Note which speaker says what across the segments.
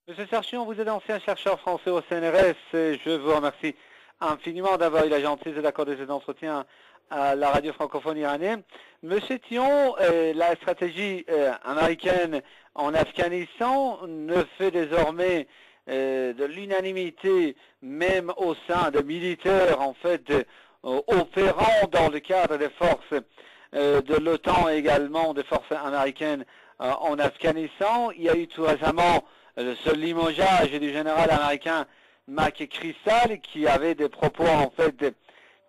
Speaker 1: Monsieur Serchion, vous êtes ancien chercheur français au CNRS et je vous remercie infiniment d'avoir eu la gentillesse d'accorder cet entretien à la radio francophone iranienne. Monsieur Thion, la stratégie américaine en Afghanistan ne fait désormais de l'unanimité, même au sein de militaires, en fait, opérant dans le cadre des forces de l'OTAN et également des forces américaines en Afghanistan. Il y a eu tout récemment ce limogeage du général américain Mac Crystal qui avait des propos en fait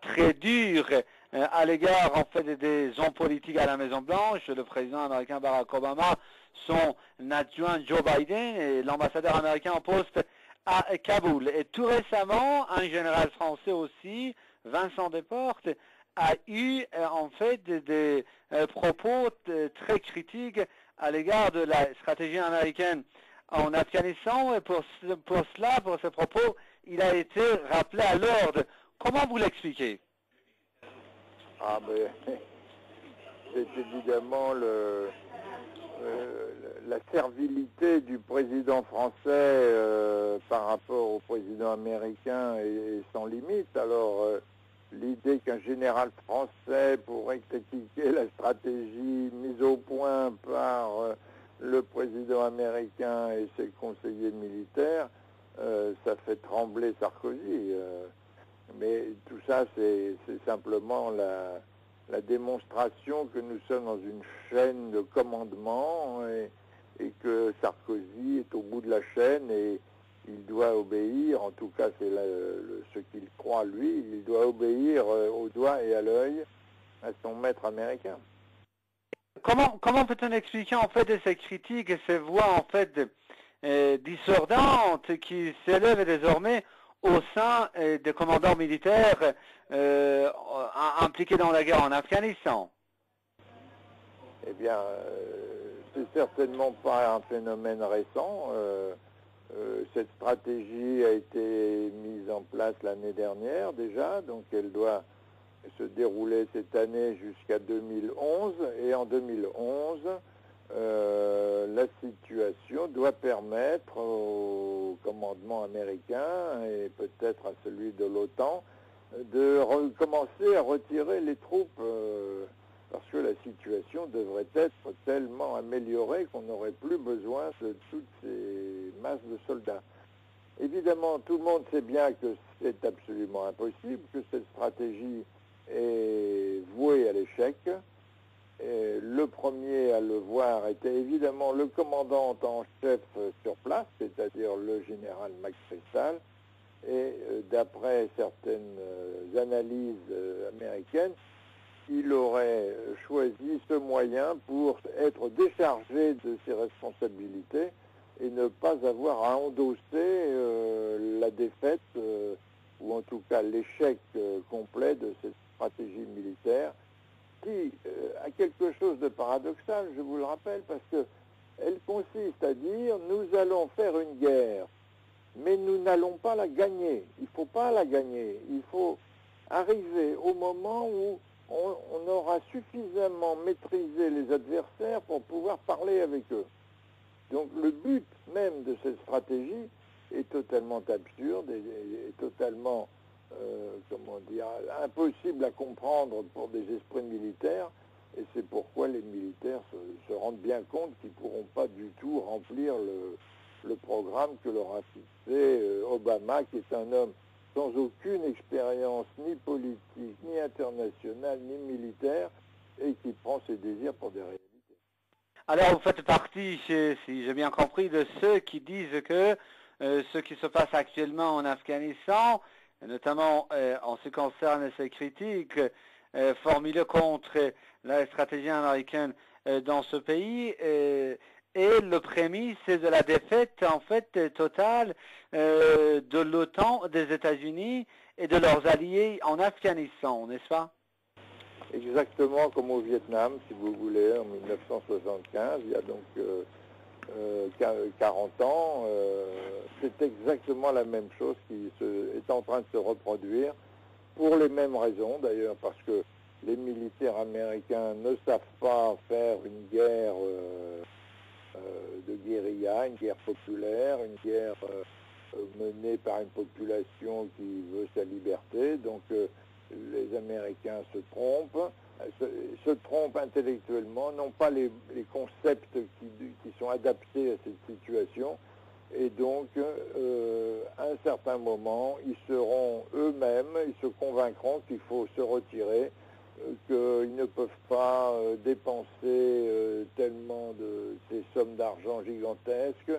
Speaker 1: très durs à l'égard en fait des hommes politiques à la Maison Blanche, le président américain Barack Obama, son adjoint Joe Biden et l'ambassadeur américain en poste à Kaboul. Et tout récemment, un général français aussi, Vincent Desportes, a eu en fait des propos très critiques à l'égard de la stratégie américaine en Afghanistan, et pour ce propos, il a été rappelé à l'ordre. Comment vous l'expliquez?
Speaker 2: Ah ben, c'est évidemment la servilité du président français par rapport au président américain est sans limite. Alors, l'idée qu'un général français pourrait critiquer la stratégie mise au point par le président américain et ses conseillers militaires, ça fait trembler Sarkozy. Mais tout ça, c'est simplement la démonstration que nous sommes dans une chaîne de commandement et que Sarkozy est au bout de la chaîne et il doit obéir, en tout cas c'est ce qu'il croit lui, il doit obéir au doigt et à l'œil à son maître américain.
Speaker 1: Comment peut-on expliquer en fait ces critiques et ces voix en fait discordantes qui s'élèvent désormais au sein des commandants militaires impliqués dans la guerre en Afghanistan?
Speaker 2: Eh bien, c'est certainement pas un phénomène récent. Cette stratégie a été mise en place l'année dernière déjà, donc elle doit se dérouler cette année jusqu'à 2011. Et en 2011, la situation doit permettre au commandement américain et peut-être à celui de l'OTAN de commencer à retirer les troupes parce que la situation devrait être tellement améliorée qu'on n'aurait plus besoin de toutes ces masses de soldats. Évidemment, tout le monde sait bien que c'est absolument impossible, que cette stratégie est vouée à l'échec. Le premier à le voir était évidemment le commandant en chef sur place, c'est-à-dire le général McChrystal, et d'après certaines analyses américaines, il aurait choisi ce moyen pour être déchargé de ses responsabilités et ne pas avoir à endosser la défaite, ou en tout cas l'échec complet de cette stratégie militaire, qui a quelque chose de paradoxal, je vous le rappelle, parce qu'elle consiste à dire nous allons faire une guerre, mais nous n'allons pas la gagner. Il ne faut pas la gagner. Il faut arriver au moment où on aura suffisamment maîtrisé les adversaires pour pouvoir parler avec eux. Donc le but même de cette stratégie est totalement absurde et totalement impossible à comprendre pour des esprits militaires, et c'est pourquoi les militaires se rendent bien compte qu'ils ne pourront pas du tout remplir le programme que leur a fixé Obama, qui est un homme sans aucune expérience ni politique, ni internationale, ni militaire, et qui prend ses désirs pour des réalités.
Speaker 1: Alors vous faites partie, si j'ai bien compris, de ceux qui disent que ce qui se passe actuellement en Afghanistan, notamment en ce qui concerne ces critiques formulées contre la stratégie américaine dans ce pays, et le prémisse de la défaite en fait totale de l'OTAN, des États-Unis et de leurs alliés en Afghanistan, n'est-ce pas?
Speaker 2: Exactement comme au Vietnam, si vous voulez, en 1975, il y a donc 40 ans, c'est exactement la même chose qui est en train de se reproduire, pour les mêmes raisons d'ailleurs, parce que les militaires américains ne savent pas faire une guerre de guérilla, une guerre populaire, une guerre par une population qui veut sa liberté. Donc les Américains se trompent intellectuellement, n'ont pas les concepts qui sont adaptés à cette situation. Et donc, à un certain moment, ils seront eux-mêmes, ils se convaincront qu'il faut se retirer, qu'ils ne peuvent pas dépenser tellement de ces sommes d'argent gigantesques,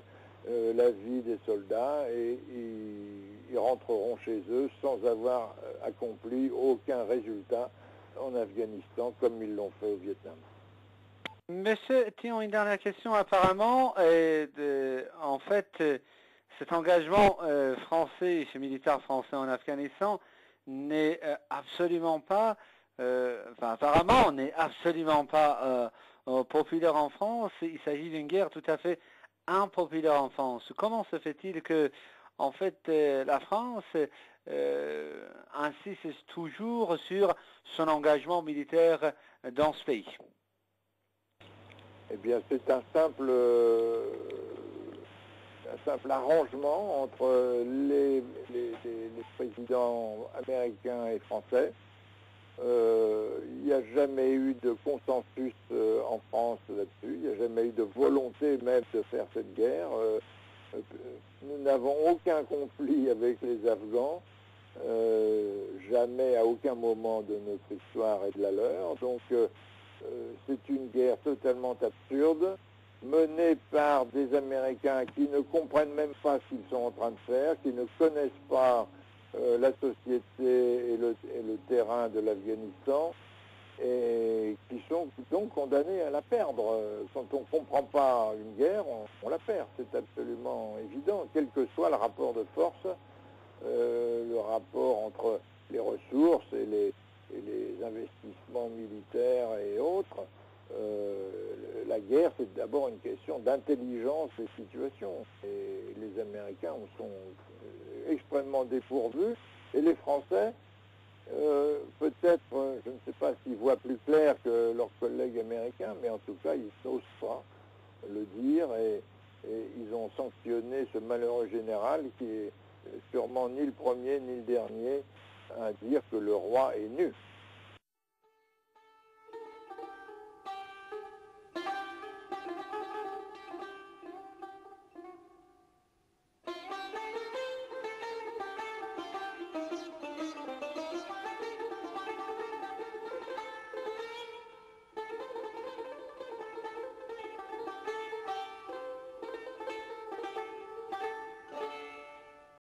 Speaker 2: la vie des soldats, et ils rentreront chez eux sans avoir accompli aucun résultat en Afghanistan comme ils l'ont fait au Vietnam.
Speaker 1: Monsieur Thion, une dernière question apparemment. En fait, cet engagement français, chez militaires français en Afghanistan, n'est absolument pas, apparemment, n'est absolument pas populaire en France. Il s'agit d'une guerre tout à fait impopulaire en France. Comment se fait-il que, en fait, la France insiste toujours sur son engagement militaire dans ce pays?
Speaker 2: Eh bien, c'est un simple arrangement entre les présidents américains et français. Il n'y a jamais eu de consensus en France là-dessus. Il n'y a jamais eu de volonté même de faire cette guerre. Nous n'avons aucun conflit avec les Afghans. Jamais à aucun moment de notre histoire et de la leur. Donc, c'est une guerre totalement absurde, menée par des Américains qui ne comprennent même pas ce qu'ils sont en train de faire, qui ne connaissent pas la société et le terrain de l'Afghanistan, et qui sont donc condamnés à la perdre. Quand on ne comprend pas une guerre, on la perd, c'est absolument évident, quel que soit le rapport de force, le rapport entre les ressources et les investissements militaires et autres. La guerre, c'est d'abord une question d'intelligence des situations. Et les Américains en sont extrêmement dépourvus. Et les Français, peut-être, je ne sais pas s'ils voient plus clair que leurs collègues américains, mais en tout cas, ils n'osent pas le dire. Et ils ont sanctionné ce malheureux général qui est sûrement ni le premier ni le dernier à dire que le roi est nu.